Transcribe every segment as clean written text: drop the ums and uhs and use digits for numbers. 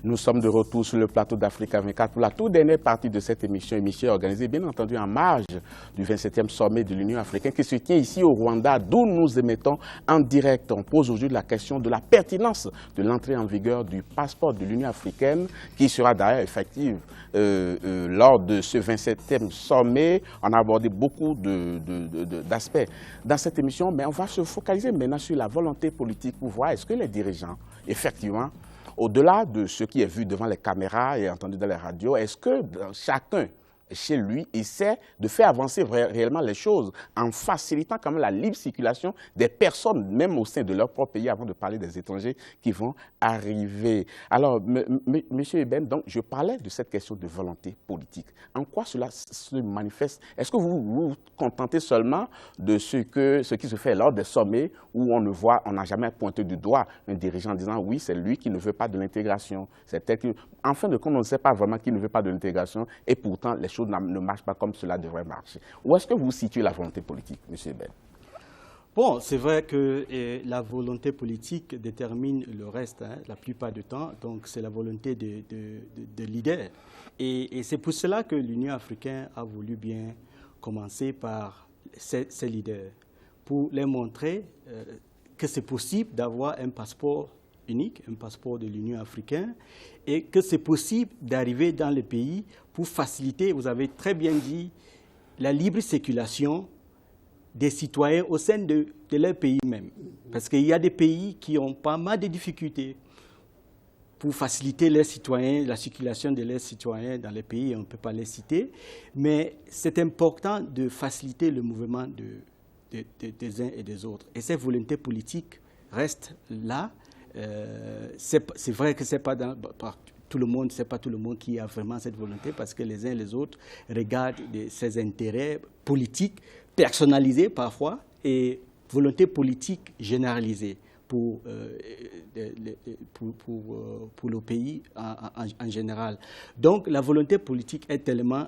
Nous sommes de retour sur le plateau d'Africa 24 pour la toute dernière partie de cette émission organisée bien entendu en marge du 27e sommet de l'Union africaine qui se tient ici au Rwanda, d'où nous émettons en direct. On pose aujourd'hui la question de la pertinence de l'entrée en vigueur du passeport de l'Union africaine qui sera d'ailleurs effective lors de ce 27e sommet. On a abordé beaucoup d'aspects dans cette émission, mais on va se focaliser maintenant sur la volonté politique pour voir est-ce que les dirigeants, effectivement, au-delà de ce qui est vu devant les caméras et entendu dans les radios, est-ce que chacun chez lui essaie de faire avancer réellement les choses en facilitant quand même la libre circulation des personnes, même au sein de leur propre pays, avant de parler des étrangers qui vont arriver. Alors, Monsieur Eben, donc, je parlais de cette question de volonté politique. En quoi cela se manifeste? Est-ce que vous vous contentez seulement de ce qui se fait lors des sommets où on n'a jamais pointé du doigt un dirigeant en disant oui, c'est lui qui ne veut pas de l'intégration. En fin de compte, on ne sait pas vraiment qui ne veut pas de l'intégration et pourtant les choses ne marchent pas comme cela devrait marcher. Où est-ce que vous situez la volonté politique, M. Ben? Bon, c'est vrai que la volonté politique détermine le reste, la plupart du temps. Donc, c'est la volonté de leaders. Et c'est pour cela que l'Union africaine a voulu bien commencer par ces leaders, pour leur montrer que c'est possible d'avoir un passeport unique, un passeport de l'Union africaine, et que c'est possible d'arriver dans le pays pour faciliter, vous avez très bien dit, la libre circulation des citoyens au sein de leur pays même. Parce qu'il y a des pays qui ont pas mal de difficultés pour faciliter leurs citoyens, la circulation de leurs citoyens dans les pays, on ne peut pas les citer, mais c'est important de faciliter le mouvement des uns et des autres. Et cette volonté politique reste là. C'est vrai que ce n'est pas tout le monde, c'est pas tout le monde qui a vraiment cette volonté parce que les uns et les autres regardent ses intérêts politiques personnalisés parfois et volonté politique généralisée pour le pays en général. Donc la volonté politique est tellement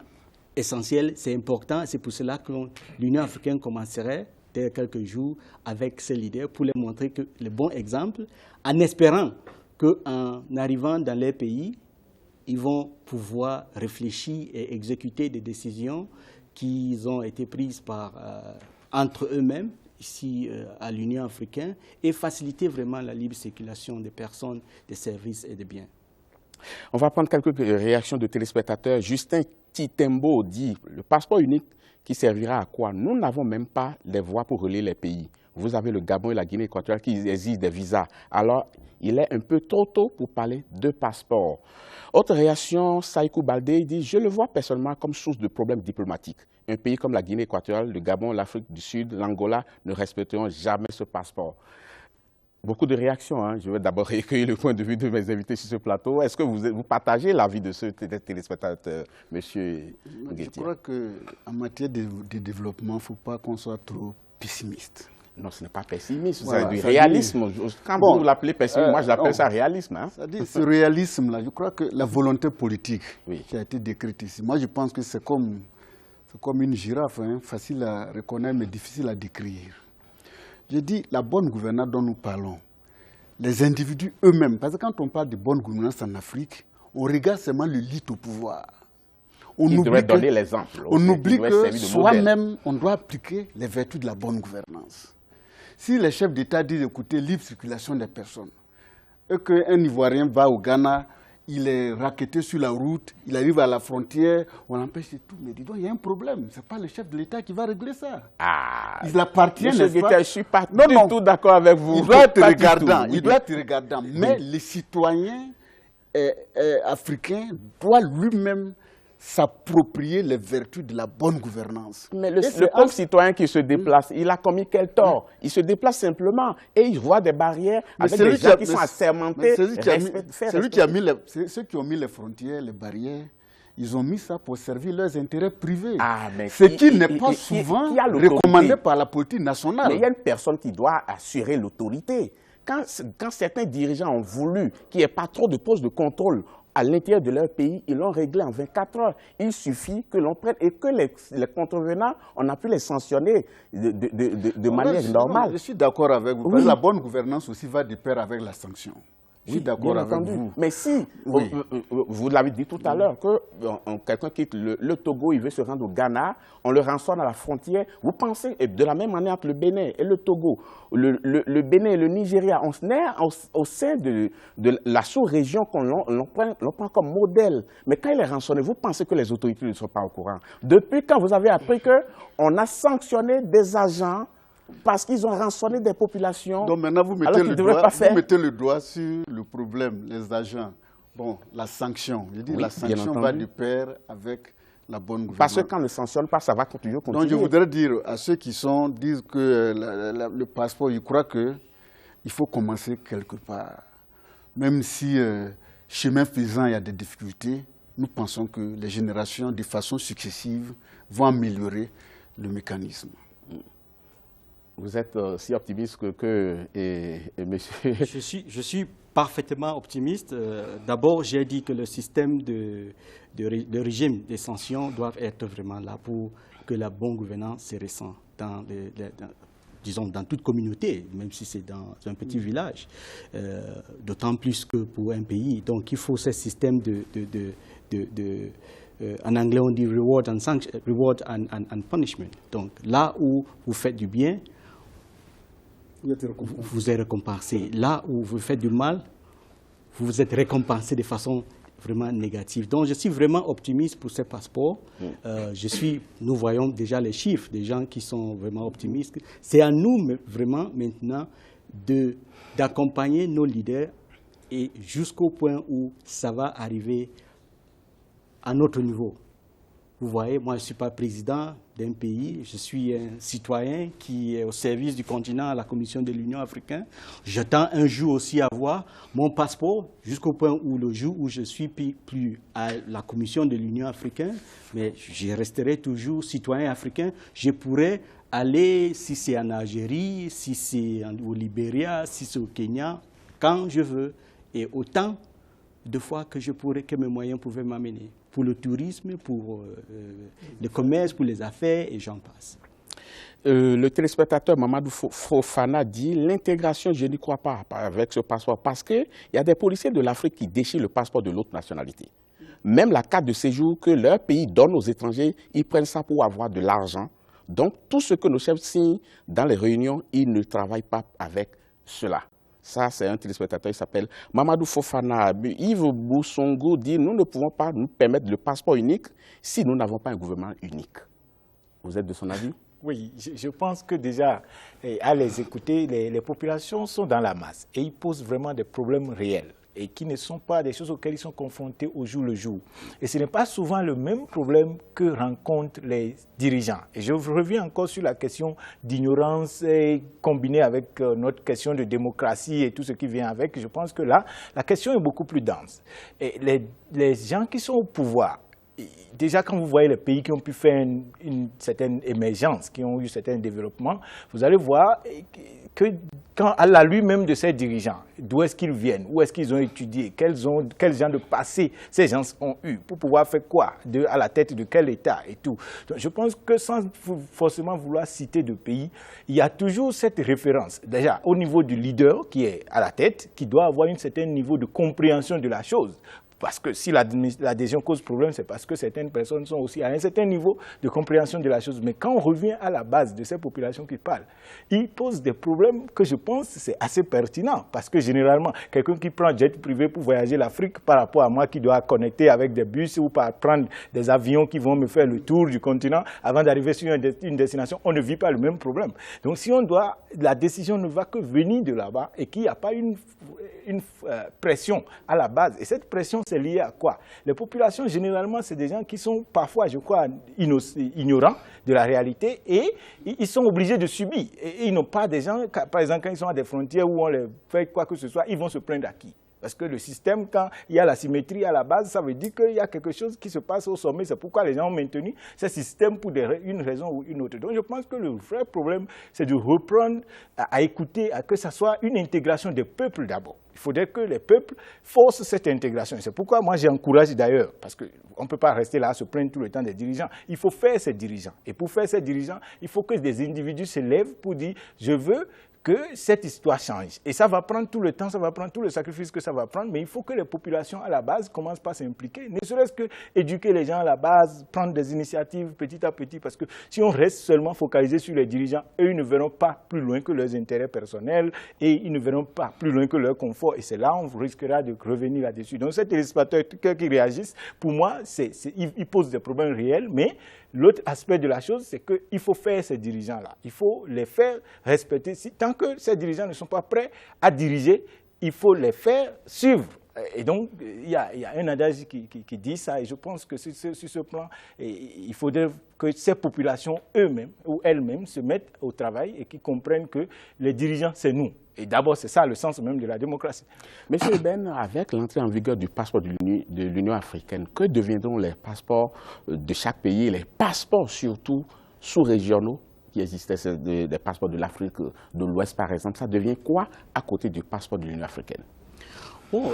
essentielle, c'est important, c'est pour cela que l'Union africaine commencerait quelques jours avec ces leaders pour leur montrer que le bon exemple, en espérant qu'en arrivant dans les pays, ils vont pouvoir réfléchir et exécuter des décisions qui ont été prises entre eux-mêmes, ici à l'Union africaine, et faciliter vraiment la libre circulation des personnes, des services et des biens. On va prendre quelques réactions de téléspectateurs. Justin Titembo dit « Le passeport unique qui servira à quoi? Nous n'avons même pas les voies pour relier les pays. Vous avez le Gabon et la Guinée équatoriale qui exigent des visas. Alors, il est un peu trop tôt pour parler de passeport. » Autre réaction, Saïkou Baldé dit « Je le vois personnellement comme source de problèmes diplomatiques. Un pays comme la Guinée équatoriale, le Gabon, l'Afrique du Sud, l'Angola ne respecteront jamais ce passeport. » Beaucoup de réactions. Je vais d'abord recueillir le point de vue de mes invités sur ce plateau. Est-ce que vous partagez l'avis de ce téléspectateur, M. Nguetti? Je crois qu'en matière de développement, il ne faut pas qu'on soit trop pessimiste. Non, ce n'est pas pessimiste, c'est du réalisme. Quand vous l'appelez pessimiste, moi je l'appelle ça réalisme. C'est-à-dire ce réalisme-là, je crois que la volonté politique qui a été décrite ici, moi je pense que c'est comme une girafe, facile à reconnaître mais difficile à décrire. Je dis la bonne gouvernance dont nous parlons, les individus eux-mêmes, parce que quand on parle de bonne gouvernance en Afrique, on regarde seulement l'élite au pouvoir. On oublie donner l'exemple. On oublie que soi-même, on doit appliquer les vertus de la bonne gouvernance. Si les chefs d'État disent, écoutez, libre circulation des personnes, et qu'un Ivoirien va au Ghana, il est racketté sur la route, il arrive à la frontière, on empêche tout. Mais dis donc, il y a un problème. Ce n'est pas le chef de l'État qui va régler ça. Il appartient, n'est-ce pas? Je ne suis pas du tout d'accord avec vous. Il doit être regardant. Mais le citoyen africain doit lui-même s'approprier les vertus de la bonne gouvernance. Mais le pauvre citoyen qui se déplace, il a commis quel tort? Il se déplace simplement et il voit des barrières avec des gens qui sont assermentés. Ceux qui ont mis les frontières, les barrières, ils ont mis ça pour servir leurs intérêts privés. Ce qui n'est pas souvent recommandé par la politique nationale. Mais il y a une personne qui doit assurer l'autorité. Quand certains dirigeants ont voulu qu'il n'y ait pas trop de postes de contrôle à l'intérieur de leur pays, ils l'ont réglé en 24 heures. Il suffit que l'on prenne et que les contrevenants, on a pu les sanctionner de manière normale. Je suis d'accord avec vous. La bonne gouvernance aussi va de pair avec la sanction. Je suis d'accord avec vous. Mais si, vous l'avez dit tout à l'heure, que quelqu'un quitte le Togo, il veut se rendre au Ghana, on le rançonne à la frontière. Vous pensez, et de la même manière entre le Bénin et le Togo, le Bénin et le Nigeria, on est au sein de la sous-région l'on prend comme modèle. Mais quand il est rançonné, vous pensez que les autorités ne sont pas au courant? Depuis quand vous avez appris qu'on a sanctionné des agents parce qu'ils ont rançonné des populations? Donc maintenant, vous mettez le doigt sur le problème, les agents. Bon, la sanction. Je dis la sanction va de pair avec la bonne gouvernance. Parce que quand on ne sanctionne pas, ça va toujours continuer. Donc je voudrais dire à ceux qui disent que le passeport, je crois qu'il faut commencer quelque part. Même si, chemin faisant, il y a des difficultés, nous pensons que les générations, de façon successive, vont améliorer le mécanisme. Vous êtes si optimiste que monsieur... Je suis parfaitement optimiste. D'abord, j'ai dit que le système de régime des sanctions doit être vraiment là pour que la bonne gouvernance se ressent disons, dans toute communauté, même si c'est dans un petit village, d'autant plus que pour un pays. Donc, il faut ce système en anglais, on dit reward and punishment. Donc, là où vous faites du bien, vous êtes récompensé. Là où vous faites du mal, vous êtes récompensé de façon vraiment négative. Donc, je suis vraiment optimiste pour ces passeports. Nous voyons déjà les chiffres des gens qui sont vraiment optimistes. C'est à nous vraiment maintenant d'accompagner nos leaders et jusqu'au point où ça va arriver à notre niveau. Vous voyez, moi je ne suis pas président d'un pays, je suis un citoyen qui est au service du continent à la Commission de l'Union africaine. J'attends un jour aussi avoir mon passeport jusqu'au point où le jour où je ne suis plus à la Commission de l'Union africaine, mais je resterai toujours citoyen africain. Je pourrais aller, si c'est en Algérie, si c'est au Libéria, si c'est au Kenya, quand je veux et autant de fois que mes moyens pouvaient m'amener. Pour le tourisme, pour le commerce, pour les affaires, et j'en passe. Le téléspectateur Mamadou Fofana dit l'intégration, je n'y crois pas avec ce passeport, parce qu'il y a des policiers de l'Afrique qui déchirent le passeport de l'autre nationalité. Même la carte de séjour que leur pays donne aux étrangers, ils prennent ça pour avoir de l'argent. Donc, tout ce que nos chefs signent dans les réunions, ils ne travaillent pas avec cela. Ça, c'est un téléspectateur, il s'appelle Mamadou Fofana. Yves Boussongo dit « Nous ne pouvons pas nous permettre le passeport unique si nous n'avons pas un gouvernement unique ». Vous êtes de son avis? Oui, je pense que déjà, à les écouter, les populations sont dans la masse et ils posent vraiment des problèmes réels et qui ne sont pas des choses auxquelles ils sont confrontés au jour le jour. Et ce n'est pas souvent le même problème que rencontrent les dirigeants. Et je reviens encore sur la question d'ignorance combinée avec notre question de démocratie et tout ce qui vient avec. Je pense que là, la question est beaucoup plus dense. Et les gens qui sont au pouvoir, déjà, quand vous voyez les pays qui ont pu faire une certaine émergence, qui ont eu certains développements, vous allez voir que quand à la lui-même de ces dirigeants, d'où est-ce qu'ils viennent, où est-ce qu'ils ont étudié, quel genre de passé ces gens ont eu, pour pouvoir faire quoi, à la tête de quel État et tout. Donc, je pense que sans forcément vouloir citer de pays, il y a toujours cette référence, déjà au niveau du leader qui est à la tête, qui doit avoir un certain niveau de compréhension de la chose. Parce que si l'adhésion cause problème, c'est parce que certaines personnes sont aussi à un certain niveau de compréhension de la chose. Mais quand on revient à la base de ces populations qui parlent, ils posent des problèmes que je pense c'est assez pertinent. Parce que généralement, quelqu'un qui prend jet privé pour voyager l'Afrique par rapport à moi qui doit connecter avec des bus ou prendre des avions qui vont me faire le tour du continent avant d'arriver sur une destination, on ne vit pas le même problème. Donc si la décision ne va que venir de là-bas et qu'il n'y a pas une pression à la base. Et cette pression, c'est lié à quoi? Les populations, généralement, c'est des gens qui sont parfois, je crois, ignorants de la réalité et ils sont obligés de subir. Et ils n'ont pas des gens, par exemple, quand ils sont à des frontières où on les fait quoi que ce soit, ils vont se plaindre à qui? Parce que le système, quand il y a la symétrie à la base, ça veut dire qu'il y a quelque chose qui se passe au sommet. C'est pourquoi les gens ont maintenu ce système pour une raison ou une autre. Donc je pense que le vrai problème, c'est de reprendre à écouter, à que ce soit une intégration des peuples d'abord. Il faudrait que les peuples forcent cette intégration. C'est pourquoi moi j'encourage d'ailleurs, parce qu'on ne peut pas rester là à se plaindre tout le temps des dirigeants. Il faut faire ces dirigeants. Et pour faire ces dirigeants, il faut que des individus se lèvent pour dire « je veux » que cette histoire change. Et ça va prendre tout le temps, ça va prendre tout le sacrifice que ça va prendre, mais il faut que les populations à la base commencent par s'impliquer, ne serait-ce que éduquer les gens à la base, prendre des initiatives petit à petit, parce que si on reste seulement focalisé sur les dirigeants, eux, ils ne verront pas plus loin que leurs intérêts personnels et ils ne verront pas plus loin que leur confort. Et c'est là où on risquera de revenir là-dessus. Donc, ces téléspectateurs qui réagissent, pour moi, ils posent des problèmes réels, mais l'autre aspect de la chose, c'est qu'il faut faire ces dirigeants-là. Il faut les faire respecter. Tant que ces dirigeants ne sont pas prêts à diriger, il faut les faire suivre. Et donc, il y a un adage qui dit ça, et je pense que sur ce plan, il faudrait que ces populations eux-mêmes ou elles-mêmes se mettent au travail et qu'ils comprennent que les dirigeants, c'est nous. Et d'abord, c'est ça le sens même de la démocratie. Monsieur Eben, avec l'entrée en vigueur du passeport de l'Union africaine, que deviendront les passeports de chaque pays, les passeports surtout sous-régionaux qui existaient, des passeports de l'Afrique de l'Ouest par exemple, ça devient quoi à côté du passeport de l'Union africaine? Bon,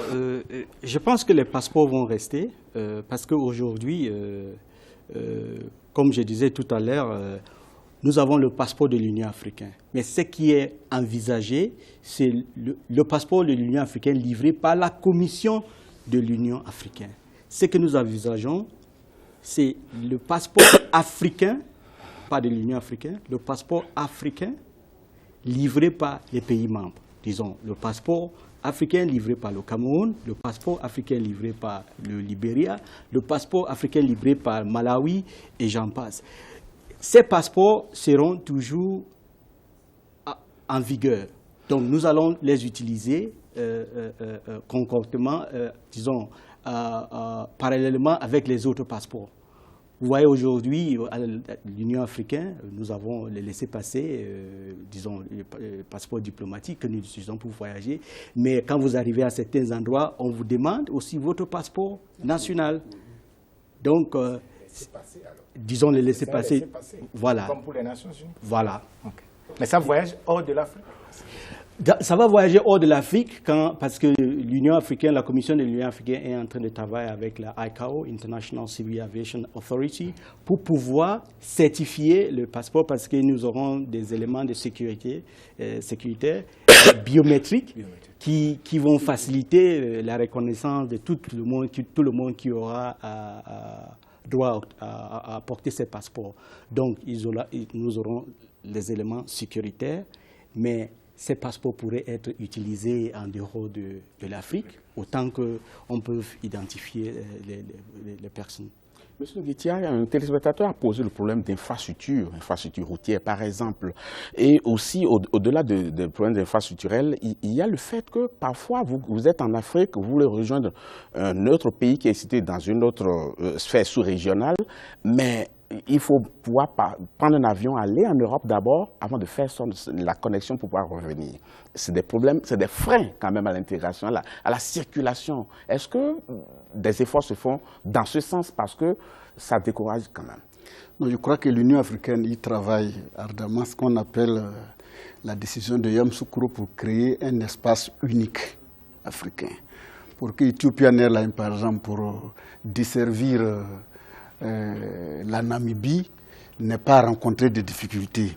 je pense que les passeports vont rester parce qu'aujourd'hui, comme je disais tout à l'heure, nous avons le passeport de l'Union africaine. Mais ce qui est envisagé, c'est le passeport de l'Union africaine livré par la Commission de l'Union africaine. Ce que nous envisageons, c'est le passeport africain, pas de l'Union africaine, le passeport africain livré par les pays membres. Disons, le passeport africain livré par le Cameroun, le passeport africain livré par le Libéria, le passeport africain livré par Malawi et j'en passe. Ces passeports seront toujours en vigueur. Donc nous allons les utiliser concordément, disons, parallèlement avec les autres passeports. Vous voyez aujourd'hui, à l'Union africaine, nous avons les laissez-passer, disons, les passeports diplomatiques que nous utilisons pour voyager. Mais quand vous arrivez à certains endroits, on vous demande aussi votre passeport national. Donc, disons les laissez-passer. Voilà. Comme pour les Nations Unies. Voilà. Okay. Mais ça voyage hors de l'Afrique? Ça va voyager hors de l'Afrique parce que l'Union africaine, la Commission de l'Union africaine est en train de travailler avec la ICAO, International Civil Aviation Authority, pour pouvoir certifier le passeport parce que nous aurons des éléments de sécurité biométriques qui vont faciliter la reconnaissance de tout le monde qui aura droit à porter ces passeports. Donc, nous aurons les éléments sécuritaires, mais ces passeports pourraient être utilisés en dehors de l'Afrique, autant qu'on peut identifier les personnes. Monsieur Guitia, un téléspectateur a posé le problème d'infrastructure routière par exemple. Et aussi, au-delà des problèmes d'infrastructurels, il y a le fait que parfois vous êtes en Afrique, vous voulez rejoindre un autre pays qui est situé dans une autre sphère sous-régionale, mais il faut pouvoir prendre un avion, aller en Europe d'abord, avant de faire la connexion pour pouvoir revenir. C'est des problèmes, c'est des freins quand même à l'intégration, à la circulation. Est-ce que des efforts se font dans ce sens parce que ça décourage quand même? Non, je crois que l'Union africaine y travaille ardemment, ce qu'on appelle la décision de Yamoussoukro pour créer un espace unique africain. Pour que Ethiopian Airlines, par exemple, pour desservir la Namibie, n'ait pas rencontré de difficultés.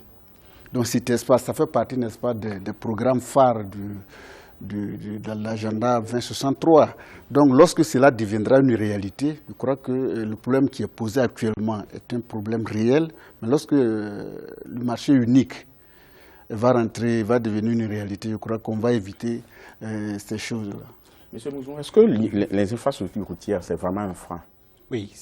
Donc cet espace, ça fait partie, n'est-ce pas, des programmes phares de l'agenda 2063. Donc lorsque cela deviendra une réalité, je crois que le problème qui est posé actuellement est un problème réel, mais lorsque le marché unique va devenir une réalité, je crois qu'on va éviter ces choses-là. Monsieur Mouzon, est-ce que les infrastructures routières, c'est vraiment un frein? Oui,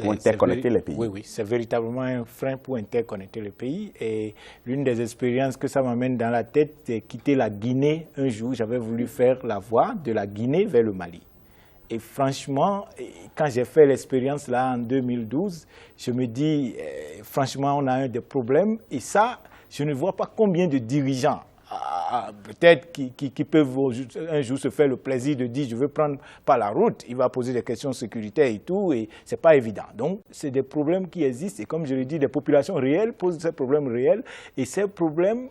pour interconnecter les pays. Oui, c'est véritablement un frein pour interconnecter les pays. Et l'une des expériences que ça m'amène dans la tête, c'est quitter la Guinée un jour. J'avais voulu faire la voie de la Guinée vers le Mali. Et franchement, quand j'ai fait l'expérience là en 2012, je me dis, franchement, on a des problèmes. Et ça, je ne vois pas combien de dirigeants peut-être qui peuvent un jour se faire le plaisir de dire je veux prendre par la route, il va poser des questions sécuritaires et tout, et ce n'est pas évident. Donc, c'est des problèmes qui existent, et comme je l'ai dit, des populations réelles posent ces problèmes réels, et ces problèmes,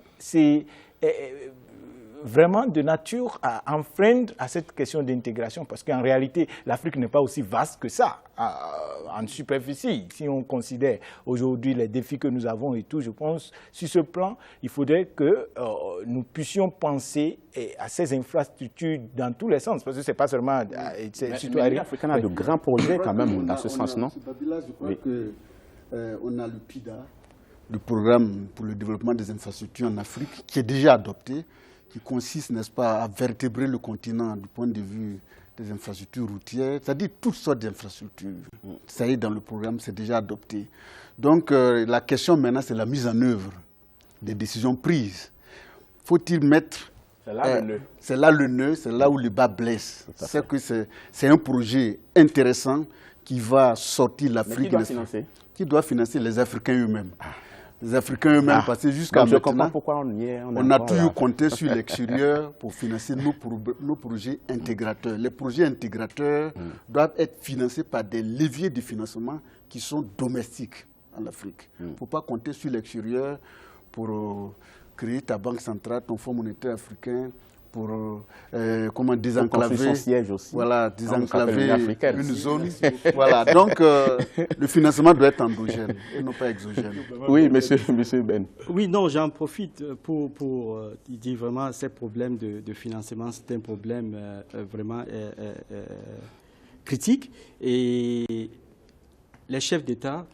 vraiment de nature à enfreindre à cette question d'intégration, parce qu'en réalité, l'Afrique n'est pas aussi vaste que ça, en superficie. Si on considère aujourd'hui les défis que nous avons et tout, je pense, sur ce plan, il faudrait que nous puissions penser à ces infrastructures dans tous les sens, parce que ce n'est pas seulement... l'Union africaine a de grands projets quand même dans ce sens, non? Je crois qu'on a le PIDA, le programme pour le développement des infrastructures en Afrique, qui est déjà adopté, qui consiste, n'est-ce pas, à vertébrer le continent du point de vue des infrastructures routières, c'est-à-dire toutes sortes d'infrastructures. Ça y est, dans le programme, c'est déjà adopté. Donc, la question maintenant, c'est la mise en œuvre des décisions prises. Faut-il mettre... C'est là le nœud. C'est là le nœud, c'est là où le bas blesse. C'est que c'est un projet intéressant qui va sortir l'Afrique. Qui doit financer? Qui doit financer les Africains eux-mêmes. Les Africains eux-mêmes, parce que jusqu'à maintenant, je comprends pourquoi on a toujours compté sur l'extérieur pour financer nos projets intégrateurs. Les projets intégrateurs doivent être financés par des leviers de financement qui sont domestiques en Afrique. Il ne faut pas compter sur l'extérieur pour créer ta banque centrale, ton fonds monétaire africain, pour désenclaver son siège aussi. Voilà, désenclaver une zone. Voilà, donc le financement doit être endogène et non pas exogène. Oui, monsieur Ben. Oui, non, j'en profite pour dire vraiment ces problèmes de financement, c'est un problème vraiment critique. Et les chefs d'État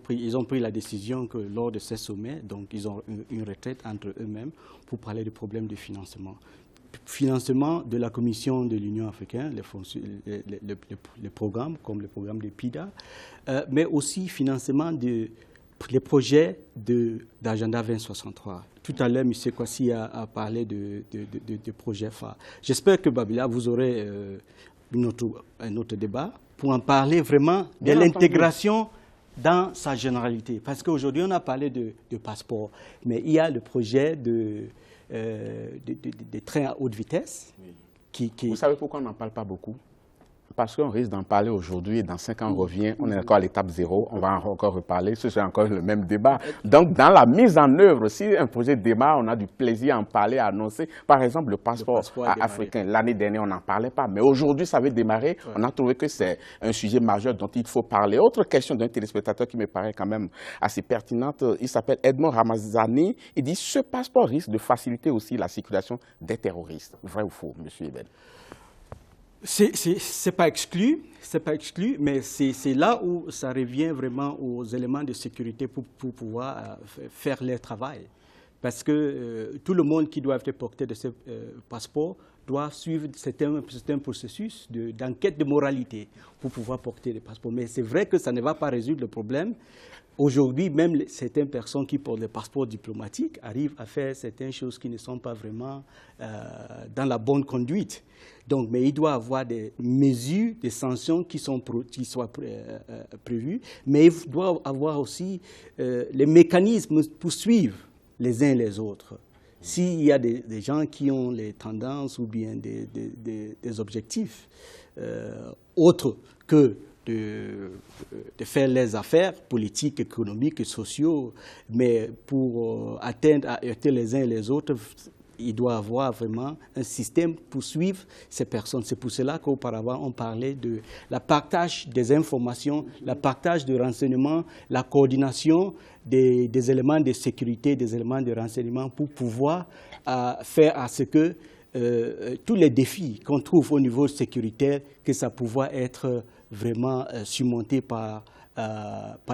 ils ont pris la décision que lors de ces sommets, donc ils ont une retraite entre eux-mêmes pour parler des problèmes de financement. Financement de la Commission de l'Union africaine, les programmes comme le programme de PIDA, mais aussi financement des projets d'Agenda 2063. Tout à l'heure, M. Kwasi a parlé de projets phares. J'espère que, Babila, vous aurez un autre débat pour en parler vraiment de l'intégration dans sa généralité. Parce qu'aujourd'hui, on a parlé de passeport, mais il y a le projet des trains à haute vitesse. Vous savez pourquoi on n'en parle pas beaucoup? Parce qu'on risque d'en parler aujourd'hui et dans 5 ans on revient, on est encore à l'étape 0, on va encore reparler, ce sera encore le même débat. Donc dans la mise en œuvre, si un projet démarre, on a du plaisir à en parler, à annoncer. Par exemple, le passeport africain, l'année dernière on n'en parlait pas, mais aujourd'hui ça veut démarrer, on a trouvé que c'est un sujet majeur dont il faut parler. Autre question d'un téléspectateur qui me paraît quand même assez pertinente, il s'appelle Edmond Ramazani, il dit ce passeport risque de faciliter aussi la circulation des terroristes. Vrai ou faux, M. Eben? C'est pas exclu, mais c'est là où ça revient vraiment aux éléments de sécurité pour pouvoir faire leur travail. Parce que tout le monde qui doit être porté de ce passeport doit suivre certains processus d'enquête de moralité pour pouvoir porter le passeport. Mais c'est vrai que ça ne va pas résoudre le problème. Aujourd'hui, même certaines personnes qui portent le passeport diplomatique arrivent à faire certaines choses qui ne sont pas vraiment dans la bonne conduite. Donc, mais il doit y avoir des mesures, des sanctions qui soient prévues, mais il doit y avoir aussi les mécanismes pour suivre les uns les autres. S'il y a des gens qui ont les tendances ou bien des objectifs autres que de faire les affaires politiques, économiques et sociaux, mais pour atteindre à heurter les uns et les autres, il doit y avoir vraiment un système pour suivre ces personnes. C'est pour cela qu'auparavant, on parlait de la partage des informations, la partage de renseignements, la coordination des éléments de sécurité, des éléments de renseignement pour pouvoir faire à ce que tous les défis qu'on trouve au niveau sécuritaire, que ça puisse être vraiment surmonté par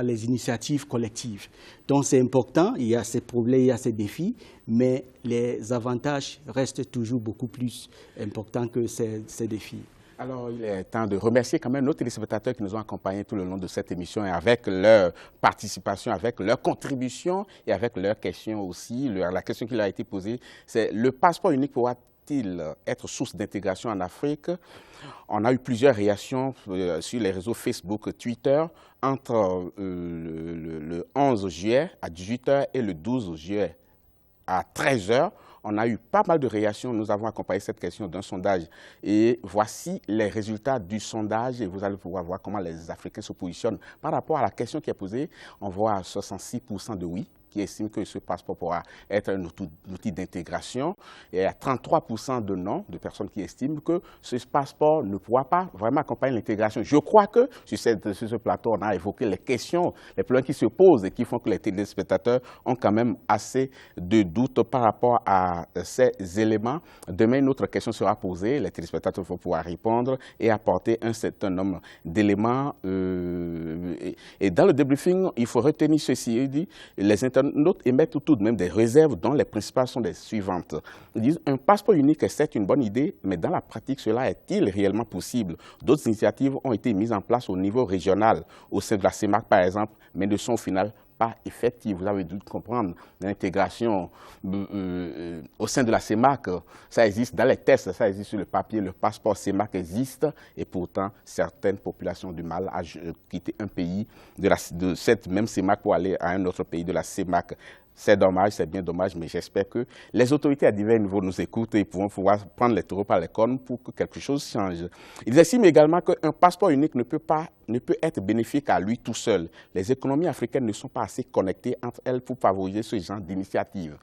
les initiatives collectives. Donc c'est important, il y a ces problèmes, il y a ces défis, mais les avantages restent toujours beaucoup plus importants que ces défis. Alors, il est temps de remercier quand même nos téléspectateurs qui nous ont accompagnés tout le long de cette émission et avec leur participation, avec leur contribution et avec leurs questions aussi. La question qui leur a été posée, c'est le passeport unique pourra-t-il être source d'intégration en Afrique? On a eu plusieurs réactions sur les réseaux Facebook, Twitter, entre le 11 juillet à 18h et le 12 juillet à 13h. On a eu pas mal de réactions. Nous avons accompagné cette question d'un sondage. Et voici les résultats du sondage. Et vous allez pouvoir voir comment les Africains se positionnent par rapport à la question qui est posée. On voit 66% de oui, qui estiment que ce passeport pourra être un outil d'intégration. Et il y a 33% de non, de personnes qui estiment que ce passeport ne pourra pas vraiment accompagner l'intégration. Je crois que sur ce plateau, on a évoqué les questions, les problèmes qui se posent et qui font que les téléspectateurs ont quand même assez de doutes par rapport à ces éléments. Demain, une autre question sera posée. Les téléspectateurs vont pouvoir répondre et apporter un certain nombre d'éléments. Et dans le débriefing, il faut retenir ceci. Il dit, les internautes émettent tout de même des réserves dont les principales sont les suivantes. Ils disent, un passeport unique est certes une bonne idée, mais dans la pratique, cela est-il réellement possible? D'autres initiatives ont été mises en place au niveau régional, au sein de la CEMAC par exemple, mais ne sont au final pas effectives. Vous avez dû comprendre l'intégration au sein de la CEMAC. Ça existe dans les tests, ça existe sur le papier. Le passeport CEMAC existe et pourtant certaines populations ont du mal à quitter un pays de cette même CEMAC pour aller à un autre pays de la CEMAC. C'est dommage, c'est bien dommage, mais j'espère que les autorités à divers niveaux nous écoutent et pourront pouvoir prendre les taureaux par les cornes pour que quelque chose change. Ils estiment également qu'un passeport unique ne peut être bénéfique à lui tout seul. Les économies africaines ne sont pas assez connectées entre elles pour favoriser ce genre d'initiative.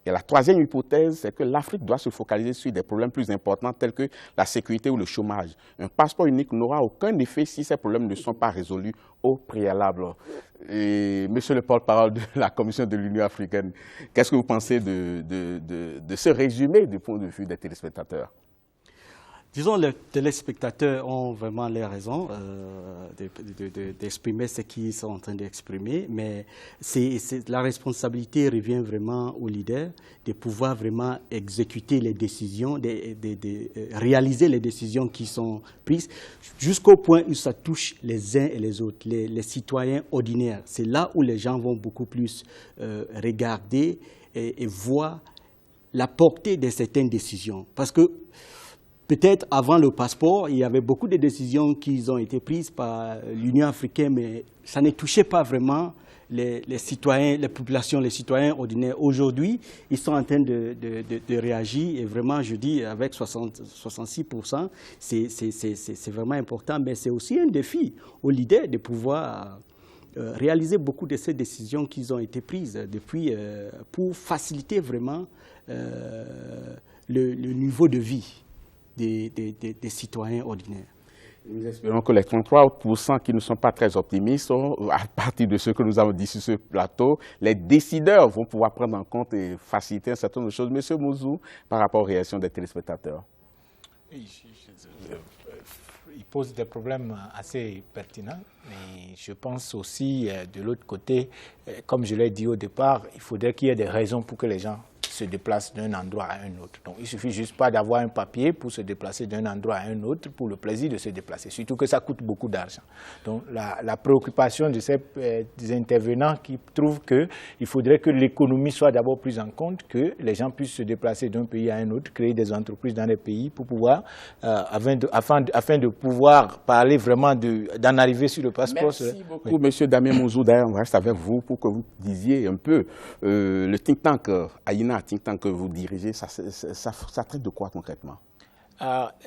Et la troisième hypothèse, c'est que l'Afrique doit se focaliser sur des problèmes plus importants tels que la sécurité ou le chômage. Un passeport unique n'aura aucun effet si ces problèmes ne sont pas résolus au préalable. Et monsieur le porte-parole de la Commission de l'Union africaine, qu'est-ce que vous pensez de ce résumé du point de vue des téléspectateurs? Disons, les téléspectateurs ont vraiment les raisons d'exprimer ce qu'ils sont en train d'exprimer, mais la responsabilité revient vraiment aux leaders de pouvoir vraiment exécuter les décisions, de réaliser les décisions qui sont prises, jusqu'au point où ça touche les uns et les autres, les citoyens ordinaires. C'est là où les gens vont beaucoup plus regarder et voir la portée de certaines décisions. Parce que peut-être avant le passeport, il y avait beaucoup de décisions qui ont été prises par l'Union africaine, mais ça ne touchait pas vraiment les citoyens, les populations, les citoyens ordinaires. Aujourd'hui, ils sont en train de réagir et vraiment, je dis, avec 66%, c'est vraiment important, mais c'est aussi un défi aux leaders de pouvoir réaliser beaucoup de ces décisions qui ont été prises depuis pour faciliter vraiment le niveau de vie des citoyens ordinaires. Nous espérons que les 33% qui ne sont pas très optimistes, à partir de ce que nous avons dit sur ce plateau, les décideurs vont pouvoir prendre en compte et faciliter un certain nombre de choses. Monsieur Mouzou, par rapport aux réactions des téléspectateurs. Il pose des problèmes assez pertinents, mais je pense aussi, de l'autre côté, comme je l'ai dit au départ, il faudrait qu'il y ait des raisons pour que les gens se déplacent d'un endroit à un autre. Donc, il ne suffit juste pas d'avoir un papier pour se déplacer d'un endroit à un autre pour le plaisir de se déplacer, surtout que ça coûte beaucoup d'argent. Donc, la préoccupation de ces des intervenants qui trouvent qu'il faudrait que l'économie soit d'abord prise en compte, que les gens puissent se déplacer d'un pays à un autre, créer des entreprises dans les pays pour pouvoir, afin de pouvoir parler vraiment d'en arriver sur le passeport. Merci beaucoup, oui. Monsieur Damien Mouzou. D'ailleurs, on reste avec vous pour que vous disiez un peu le think tank Aïna, think tank que vous dirigez, ça traite de quoi concrètement?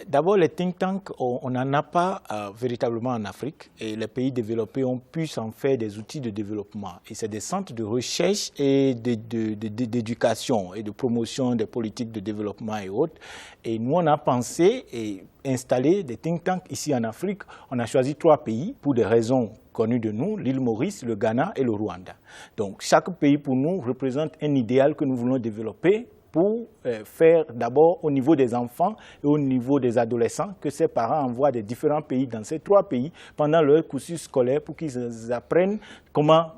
D'abord, les think tanks, on n'en a pas véritablement en Afrique et les pays développés ont pu s'en faire des outils de développement. Et c'est des centres de recherche et d'éducation et de promotion des politiques de développement et autres. Et nous, on a pensé et installé des think tanks ici en Afrique. On a choisi 3 pays pour des raisons connues de nous, l'île Maurice, le Ghana et le Rwanda. Donc, chaque pays pour nous représente un idéal que nous voulons développer pour faire d'abord au niveau des enfants et au niveau des adolescents que ces parents envoient des différents pays, dans ces 3 pays, pendant leur cursus scolaire pour qu'ils apprennent comment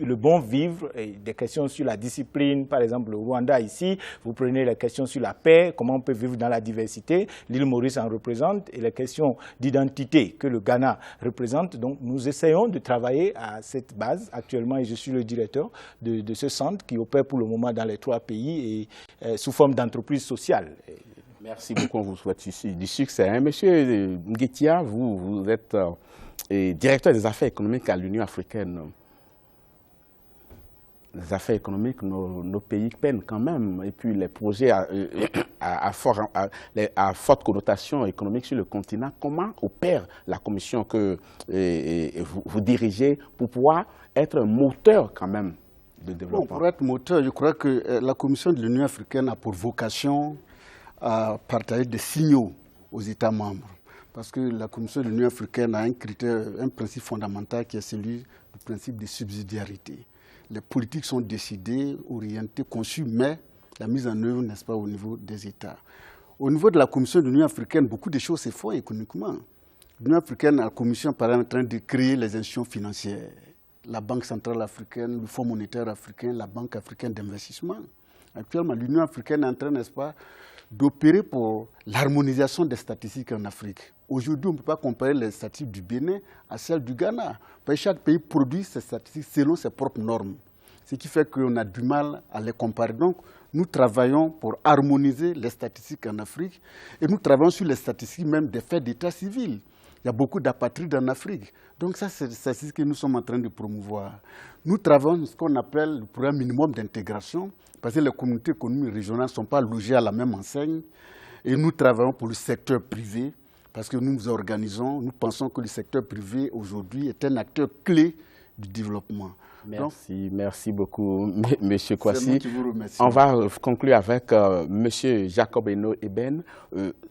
le bon vivre, et des questions sur la discipline, par exemple le Rwanda ici, vous prenez les questions sur la paix, comment on peut vivre dans la diversité, l'île Maurice en représente, et les questions d'identité que le Ghana représente. Donc nous essayons de travailler à cette base actuellement, et je suis le directeur de ce centre qui opère pour le moment dans les 3 pays et sous forme d'entreprise sociale. Merci beaucoup, on vous souhaite du succès. Hein. Monsieur Nguetia, vous êtes directeur des affaires économiques à l'Union africaine. Les affaires économiques, nos pays peinent quand même. Et puis les projets à forte connotation économique sur le continent, comment opère la commission que vous dirigez pour pouvoir être un moteur quand même de développement? Bon, pour être moteur, je crois que la Commission de l'Union africaine a pour vocation à partager des signaux aux États membres. Parce que la Commission de l'Union africaine a un principe fondamental qui est celui du principe de subsidiarité. Les politiques sont décidées, orientées, conçues, mais la mise en œuvre, n'est-ce pas, au niveau des États. Au niveau de la Commission de l'Union africaine, beaucoup de choses se font économiquement. L'Union africaine, la Commission, par exemple, est en train de créer les institutions financières. La Banque centrale africaine, le Fonds monétaire africain, la Banque africaine d'investissement. Actuellement, l'Union africaine est en train, n'est-ce pas, d'opérer pour l'harmonisation des statistiques en Afrique. Aujourd'hui, on ne peut pas comparer les statistiques du Bénin à celles du Ghana. Parce que chaque pays produit ses statistiques selon ses propres normes. Ce qui fait qu'on a du mal à les comparer. Donc, nous travaillons pour harmoniser les statistiques en Afrique et nous travaillons sur les statistiques même des faits d'état civil. Il y a beaucoup d'apatrides en Afrique. Donc ça, c'est ce que nous sommes en train de promouvoir. Nous travaillons sur ce qu'on appelle le programme minimum d'intégration, parce que les communautés économiques régionales ne sont pas logées à la même enseigne. Et nous travaillons pour le secteur privé, parce que nous nous organisons, nous pensons que le secteur privé aujourd'hui est un acteur clé du développement. Merci, merci beaucoup, M. Kwasi. Remercie. On va conclure avec M. Jacob Eno Eben.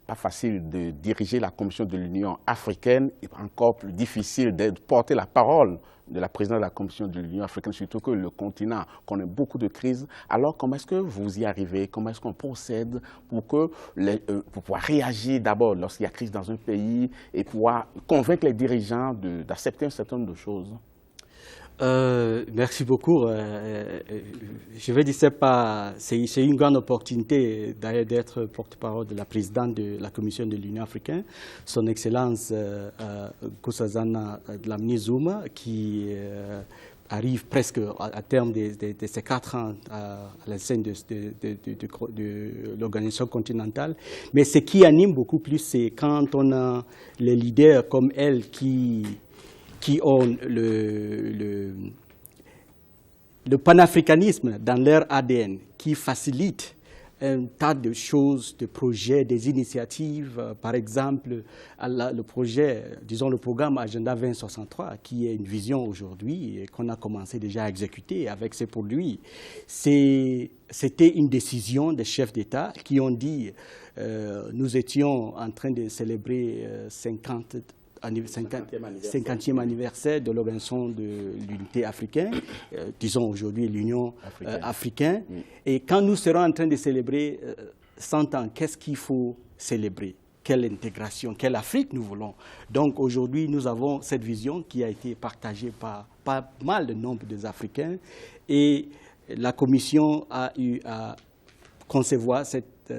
Pas facile de diriger la Commission de l'Union africaine, et encore plus difficile de porter la parole de la présidente de la Commission de l'Union africaine, surtout que le continent connaît beaucoup de crises. Alors, comment est-ce que vous y arrivez? Comment est-ce qu'on procède pour pouvoir réagir d'abord lorsqu'il y a crise dans un pays et pouvoir convaincre les dirigeants d'accepter un certain nombre de choses? Merci beaucoup. Je vais dire, c'est une grande opportunité d'ailleurs d'être porte-parole de la présidente de la Commission de l'Union africaine, son Excellence Nkosazana Dlamini Zuma, qui arrive presque à terme de ses 4 ans à la scène de l'organisation continentale. Mais ce qui anime beaucoup plus, c'est quand on a les leaders comme elle qui ont le panafricanisme dans leur ADN, qui facilite un tas de choses, de projets, des initiatives. Par exemple, le projet, disons le programme Agenda 2063, qui est une vision aujourd'hui et qu'on a commencé déjà à exécuter avec ses produits. C'était une décision des chefs d'État qui ont dit nous étions en train de célébrer 50e anniversaire de l'organisation de l'unité africaine, disons aujourd'hui l'Union africaine. Oui. Et quand nous serons en train de célébrer 100 ans, qu'est-ce qu'il faut célébrer? Quelle intégration, quelle Afrique nous voulons? Donc aujourd'hui, nous avons cette vision qui a été partagée par pas mal de nombre des Africains et la Commission a eu à concevoir cette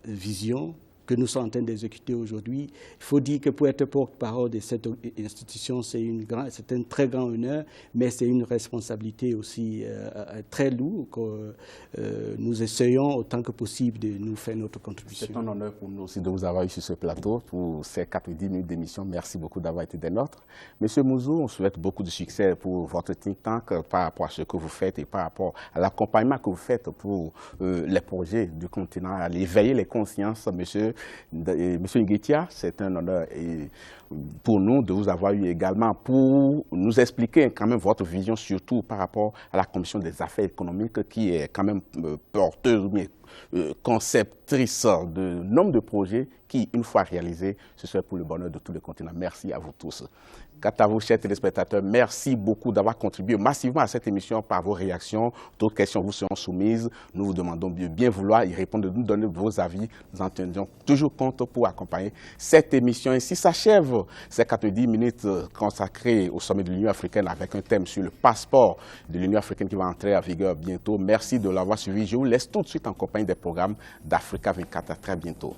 vision que nous sommes en train d'exécuter aujourd'hui. Il faut dire que pour être porte-parole de cette institution, c'est un très grand honneur, mais c'est une responsabilité aussi très lourde que nous essayons autant que possible de nous faire notre contribution. C'est un honneur pour nous aussi de vous avoir eu sur ce plateau pour ces 90 minutes d'émission. Merci beaucoup d'avoir été des nôtres. Monsieur Mouzou, on souhaite beaucoup de succès pour votre think tank par rapport à ce que vous faites et par rapport à l'accompagnement que vous faites pour les projets du continent, à éveiller les consciences, monsieur Nguetia. C'est un honneur pour nous de vous avoir eu également pour nous expliquer quand même votre vision, surtout par rapport à la Commission des affaires économiques qui est quand même porteuse, mais conceptrice de nombre de projets qui, une fois réalisés, ce serait pour le bonheur de tout le continent. Merci à vous tous. Quant à vous, chers téléspectateurs, merci beaucoup d'avoir contribué massivement à cette émission par vos réactions. D'autres questions vous seront soumises. Nous vous demandons de bien vouloir y répondre, de nous donner vos avis. Nous en tenions toujours compte pour accompagner cette émission. Ainsi s'achève ces 90 minutes consacrées au sommet de l'Union africaine avec un thème sur le passeport de l'Union africaine qui va entrer en vigueur bientôt. Merci de l'avoir suivi. Je vous laisse tout de suite en compagnie des programmes d'Africa 24. À très bientôt.